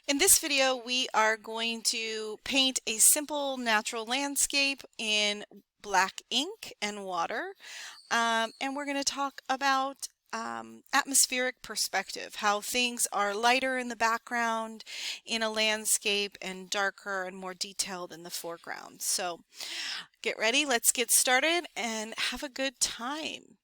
In this video, we are going to paint a simple natural landscape in black ink and water. And we're going to talk about atmospheric perspective, how things are lighter in the background in a landscape and darker and more detailed in the foreground. So get ready, let's get started and have a good time.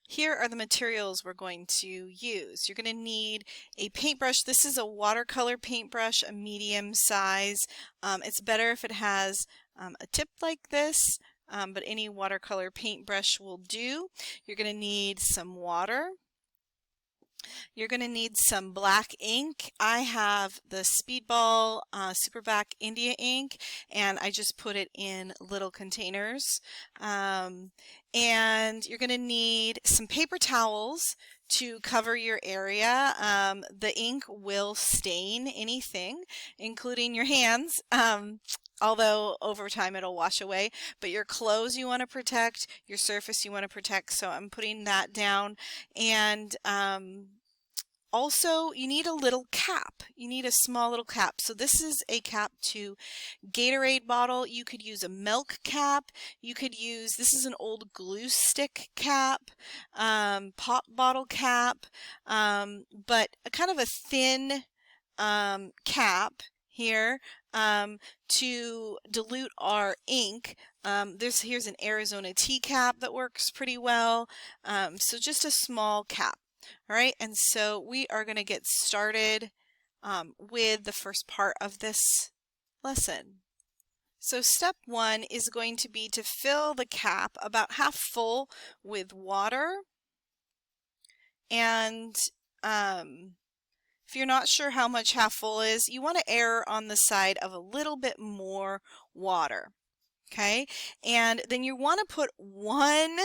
Here are the materials we're going to use. You're going to need a paintbrush. This is a watercolor paintbrush, a medium size. It's better if it has a tip like this, but any watercolor paintbrush will do. You're going to need some water. You're going to need some black ink. I have the Speedball Superback India ink, and I just put it in little containers. And you're going to need some paper towels to cover your area. The ink will stain anything, including your hands. Although over time it'll wash away, but your clothes you want to protect, your surface you want to protect, so I'm putting that down. And also, you need a little cap. You need a small little cap. So this is a cap to Gatorade bottle. You could use a milk cap. You could use, this is an old glue stick cap, pop bottle cap, but a kind of a thin cap here to dilute our ink. Here's an Arizona tea cap that works pretty well. So just a small cap. All right, and so we are going to get started with the first part of this lesson. So step one is going to be to fill the cap about half full with water. And if you're not sure how much half full is, you want to err on the side of a little bit more water. Okay, and then you want to put 1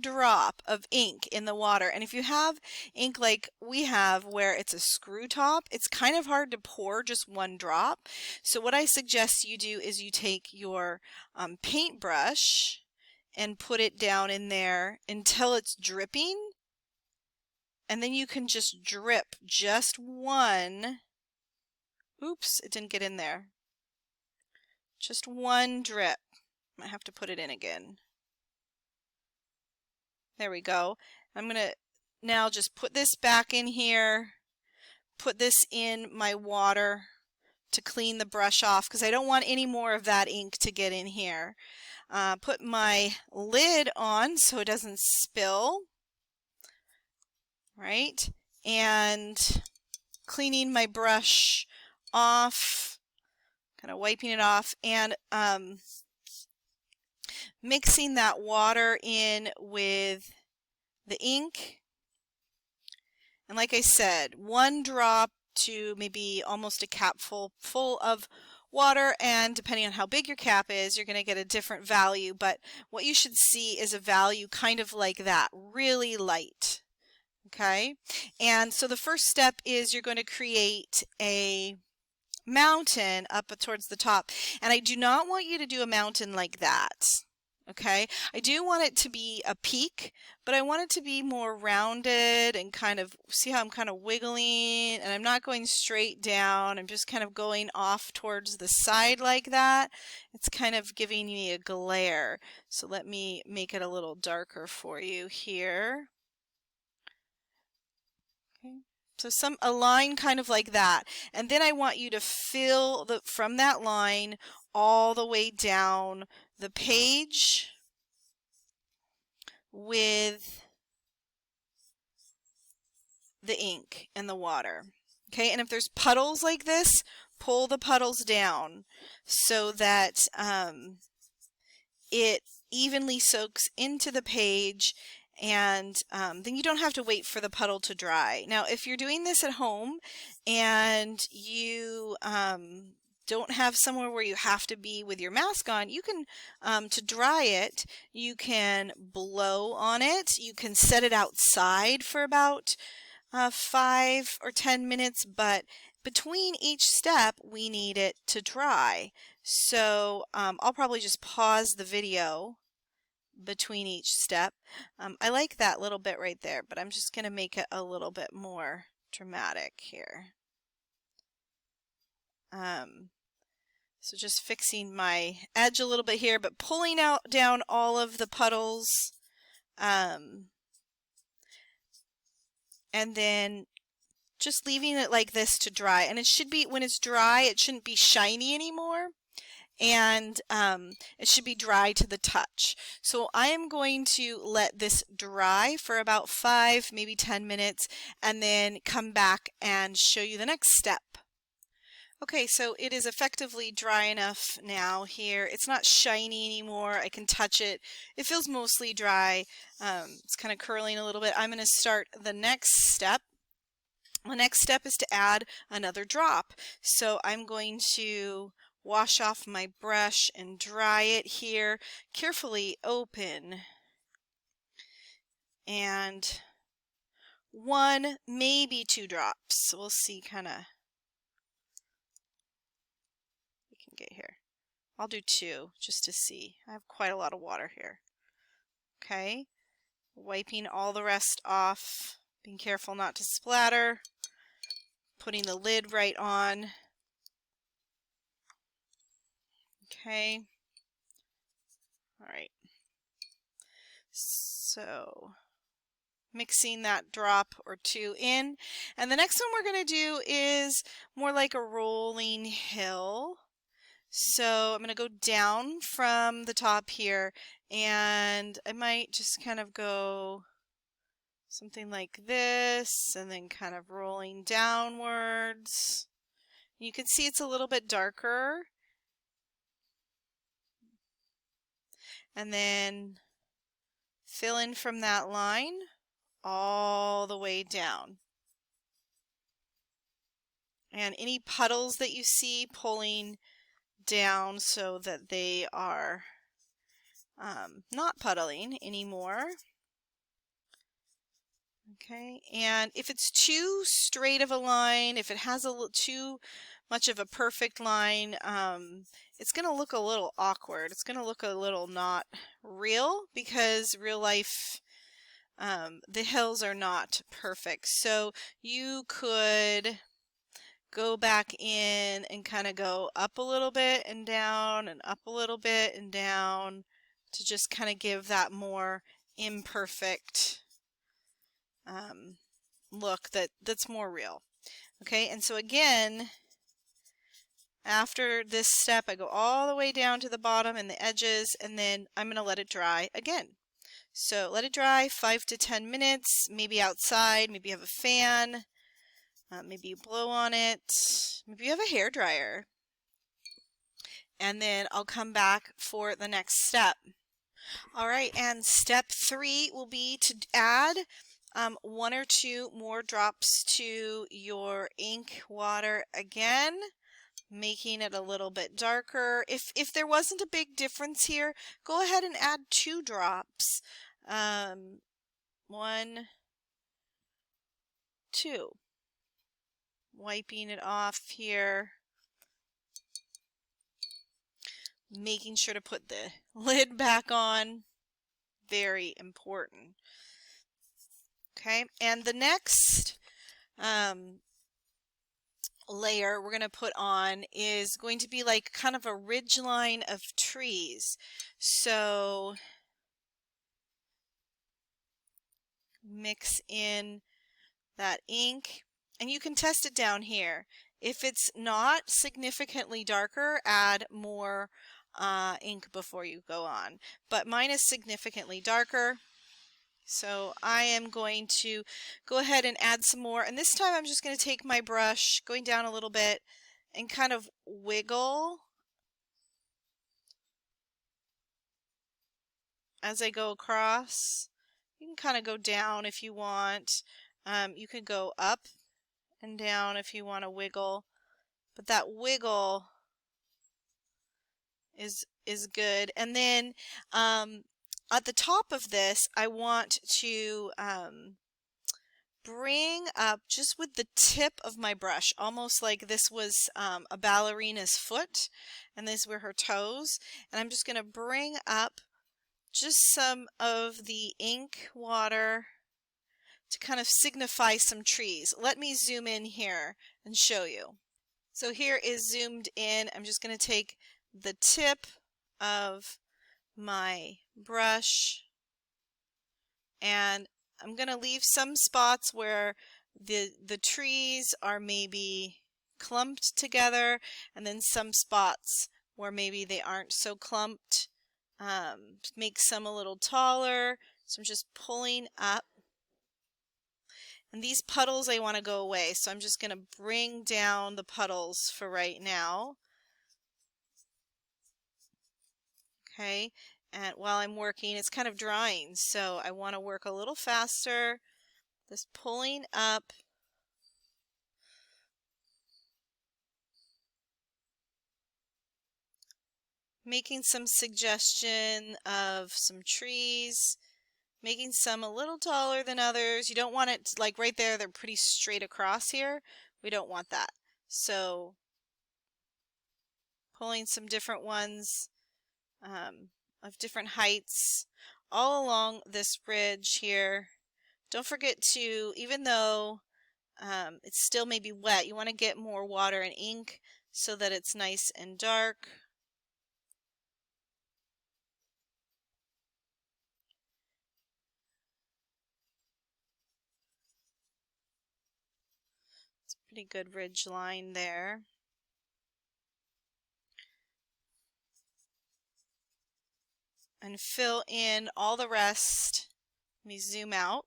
drop of ink in the water. And if you have ink like we have where it's a screw top, it's kind of hard to pour just 1 drop. So what I suggest you do is you take your paintbrush and put it down in there until it's dripping. And then you can just drip just 1. Oops, it didn't get in there. Just 1 drip. I have to put it in again. There we go. I'm going to now just put this back in here, put this in my water to clean the brush off because I don't want any more of that ink to get in here. Put my lid on so it doesn't spill, right? And cleaning my brush off, kind of wiping it off, and mixing that water in with the ink. And like I said, 1 drop to maybe almost a cap full of water, and depending on how big your cap is, you're going to get a different value, but what you should see is a value kind of like that, really light. Okay, and so the first step is you're going to create a mountain up towards the top, and I do not want you to do a mountain like that. Okay, I do want it to be a peak, but I want it to be more rounded and kind of, see how I'm kind of wiggling, and I'm not going straight down, I'm just kind of going off towards the side like that. It's kind of giving me a glare. So let me make it a little darker for you here. Okay. So a line kind of like that, and then I want you to fill from that line all the way down the page with the ink and the water. Okay, and if there's puddles like this, pull the puddles down so that it evenly soaks into the page, and then you don't have to wait for the puddle to dry. Now, if you're doing this at home and you don't have somewhere where you have to be with your mask on, you can, to dry it, you can blow on it. You can set it outside for about 5 or 10 minutes, but between each step, we need it to dry. So I'll probably just pause the video between each step. I like that little bit right there, but I'm just going to make it a little bit more dramatic here. So just fixing my edge a little bit here, but pulling out down all of the puddles. And then just leaving it like this to dry. And it should be, when it's dry, it shouldn't be shiny anymore. And it should be dry to the touch. So I am going to let this dry for about 5, maybe 10 minutes, and then come back and show you the next step. Okay, so it is effectively dry enough now here. It's not shiny anymore. I can touch it. It feels mostly dry. It's kind of curling a little bit. I'm going to start the next step. The next step is to add another drop. So I'm going to wash off my brush and dry it here. Carefully open. And 1, maybe 2 drops. We'll see kind of. We can get here. I'll do 2 just to see. I have quite a lot of water here. Okay. Wiping all the rest off. Being careful not to splatter. Putting the lid right on. Okay. All right. So mixing that drop or 2 in. And the next one we're going to do is more like a rolling hill. So I'm going to go down from the top here, and I might just kind of go something like this, and then kind of rolling downwards. You can see it's a little bit darker. And then fill in from that line all the way down. And any puddles that you see, pulling down so that they are not puddling anymore. Okay, and if it's too straight of a line, if it has too much of a perfect line, it's going to look a little awkward. It's going to look a little not real, because real life, the hills are not perfect. So you could go back in and kind of go up a little bit and down and up a little bit and down to just kind of give that more imperfect look that's more real. Okay, and so again, after this step, I go all the way down to the bottom and the edges, and then I'm going to let it dry again. So let it dry 5 to 10 minutes, maybe outside, maybe you have a fan, maybe you blow on it, maybe you have a hair dryer. And then I'll come back for the next step. All right, and step 3 will be to add 1 or 2 more drops to your ink water again, making it a little bit darker. If there wasn't a big difference here, go ahead and add 2 drops. 1, 2. Wiping it off here. Making sure to put the lid back on. Very important. Okay, and the next layer we're going to put on is going to be like kind of a ridge line of trees. So mix in that ink, and you can test it down here. If it's not significantly darker, add more ink before you go on. But mine is significantly darker. So I am going to go ahead and add some more, and this time I'm just going to take my brush, going down a little bit, and kind of wiggle as I go across. You can kind of go down if you want. You can go up and down if you want to wiggle, but that wiggle is good. And then at the top of this, I want to bring up just with the tip of my brush, almost like this was a ballerina's foot and these were her toes. And I'm just going to bring up just some of the ink water to kind of signify some trees. Let me zoom in here and show you. So here is zoomed in. I'm just going to take the tip of my brush and I'm going to leave some spots where the trees are maybe clumped together, and then some spots where maybe they aren't so clumped. Make some a little taller. So I'm just pulling up. And these puddles I want to go away, so I'm just going to bring down the puddles for right now. Okay, and while I'm working, it's kind of drying, so I want to work a little faster. Just pulling up. Making some suggestion of some trees, making some a little taller than others. You don't want it to, like right there, they're pretty straight across here. We don't want that. So pulling some different ones of different heights all along this ridge here. Don't forget to, even though it's still maybe wet, you want to get more water and ink so that it's nice and dark. It's a pretty good ridge line there. And fill in all the rest. Let me zoom out.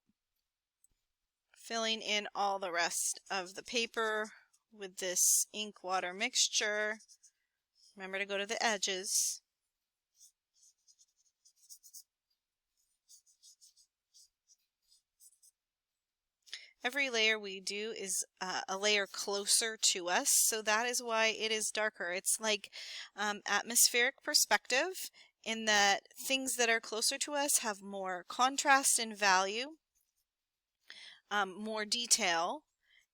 Filling in all the rest of the paper with this ink water mixture. Remember to go to the edges. Every layer we do is a layer closer to us, so that is why it is darker. It's like atmospheric perspective, in that things that are closer to us have more contrast and value, more detail,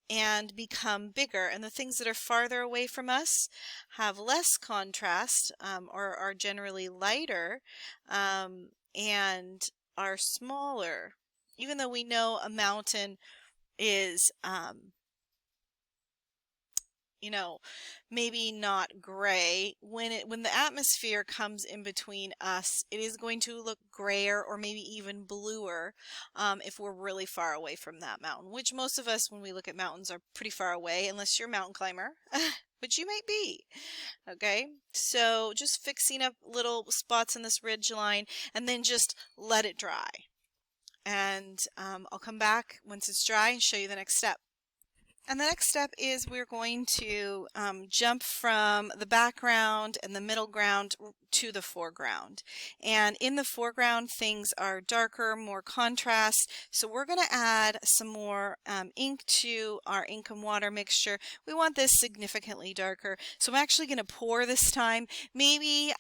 and become bigger, and the things that are farther away from us have less contrast, or are generally lighter, and are smaller. Even though we know a mountain is you know, maybe not gray, when the atmosphere comes in between us, it is going to look grayer or maybe even bluer if we're really far away from that mountain, which most of us, when we look at mountains, are pretty far away, unless you're a mountain climber, which you might be. Okay, so just fixing up little spots in this ridge line and then just let it dry. And I'll come back once it's dry and show you the next step. And the next step is we're going to jump from the background and the middle ground to the foreground. And in the foreground, things are darker, more contrast. So we're going to add some more ink to our ink and water mixture. We want this significantly darker. So I'm actually going to pour this time, maybe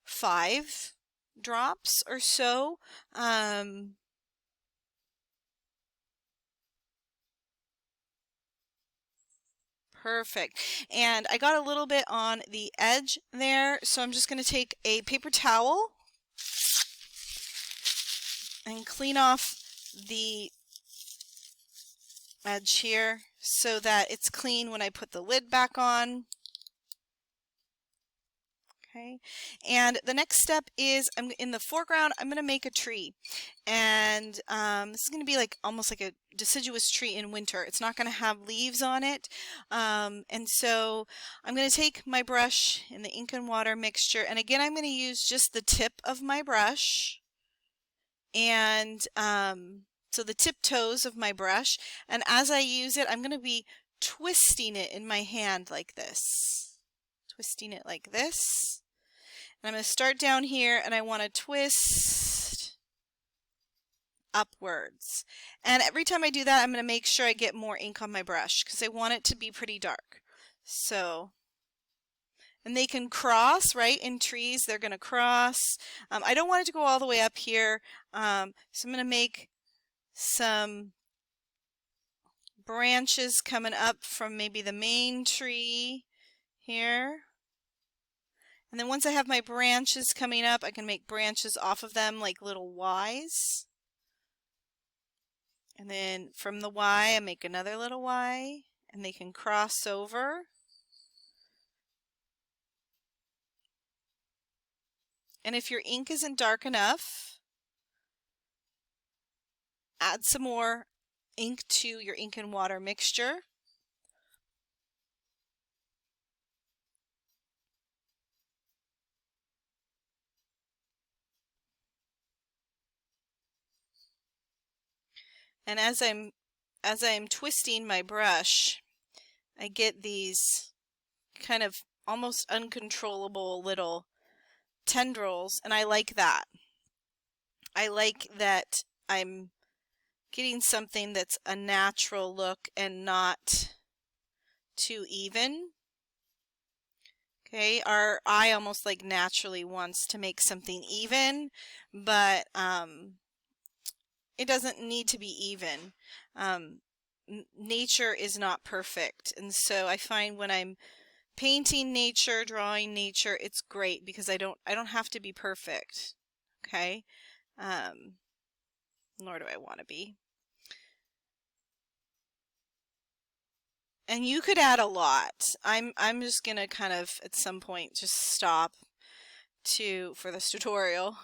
5 drops or so. Perfect. And I got a little bit on the edge there, so I'm just going to take a paper towel and clean off the edge here so that it's clean when I put the lid back on. Okay, and the next step is in the foreground, I'm going to make a tree. And this is going to be like almost like a deciduous tree in winter. It's not going to have leaves on it. And so I'm going to take my brush in the ink and water mixture. And again, I'm going to use just the tip of my brush. And so the tip toes of my brush. And as I use it, I'm going to be twisting it in my hand like this. Twisting it like this. And I'm going to start down here and I want to twist upwards. And every time I do that, I'm going to make sure I get more ink on my brush because I want it to be pretty dark. So, and they can cross, right? In trees, they're going to cross. I don't want it to go all the way up here. So I'm going to make some branches coming up from maybe the main tree here. And then once I have my branches coming up, I can make branches off of them like little Ys. And then from the Y, I make another little Y, and they can cross over. And if your ink isn't dark enough, add some more ink to your ink and water mixture. And as I'm twisting my brush, I get these kind of almost uncontrollable little tendrils, and I like that. I like that I'm getting something that's a natural look and not too even. Okay, our eye almost like naturally wants to make something even, but it doesn't need to be even. Nature is not perfect, and so I find when I'm painting nature, drawing nature, it's great because I don't have to be perfect. Okay, nor do I want to be. And you could add a lot. I'm just gonna kind of at some point just stop for this tutorial.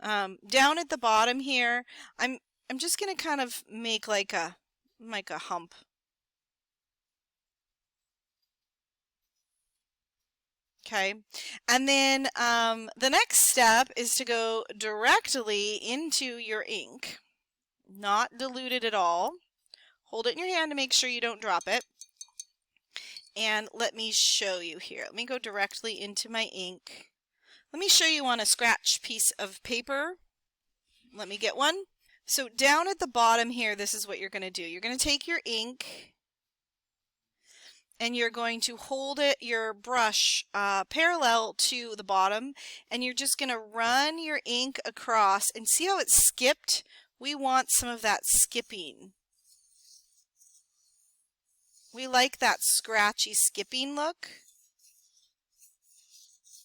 Down at the bottom here, I'm just gonna kind of make like a hump. Okay, and then the next step is to go directly into your ink, not diluted at all. Hold it in your hand to make sure you don't drop it. And let me show you here. Let me go directly into my ink. Let me show you on a scratch piece of paper. Let me get one. So down at the bottom here, this is what you're going to do. You're going to take your ink and you're going to hold your brush parallel to the bottom, and you're just going to run your ink across, and see how it skipped? We want some of that skipping. We like that scratchy skipping look.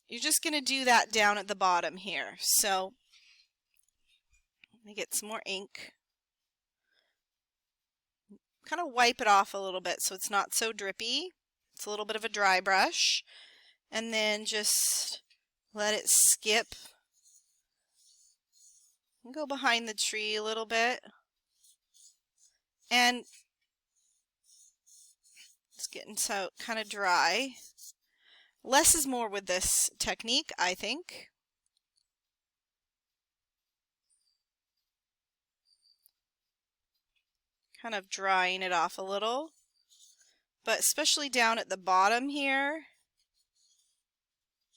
You're just going to do that down at the bottom here. So let me get some more ink. Kind of wipe it off a little bit so it's not so drippy. It's a little bit of a dry brush. And then just let it skip. And go behind the tree a little bit. And it's getting so kind of dry. Less is more with this technique, I think. Kind of drying it off a little. But especially down at the bottom here,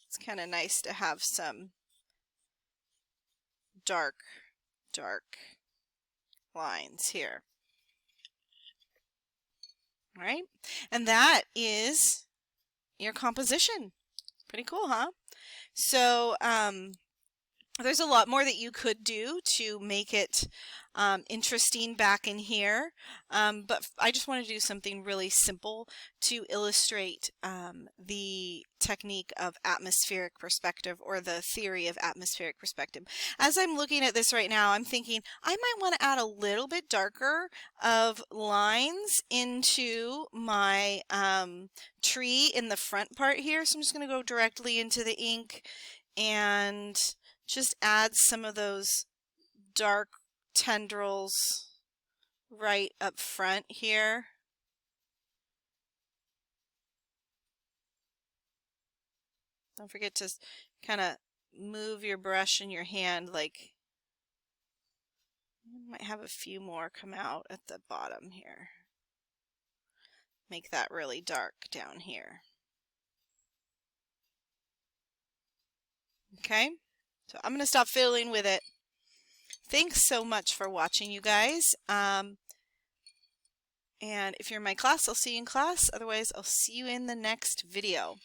it's kind of nice to have some dark lines here. All right, and that is your composition. Pretty cool, huh? So there's a lot more that you could do to make it interesting back in here, but I just want to do something really simple to illustrate the technique of atmospheric perspective, or the theory of atmospheric perspective. As I'm looking at this right now, I'm thinking I might want to add a little bit darker of lines into my tree in the front part here, so I'm just going to go directly into the ink and just add some of those dark tendrils right up front here. Don't forget to kind of move your brush in your hand, like you might have a few more come out at the bottom here. Make that really dark down here. Okay, so I'm going to stop fiddling with it. Thanks so much for watching, you guys. And if you're in my class, I'll see you in class. Otherwise, I'll see you in the next video.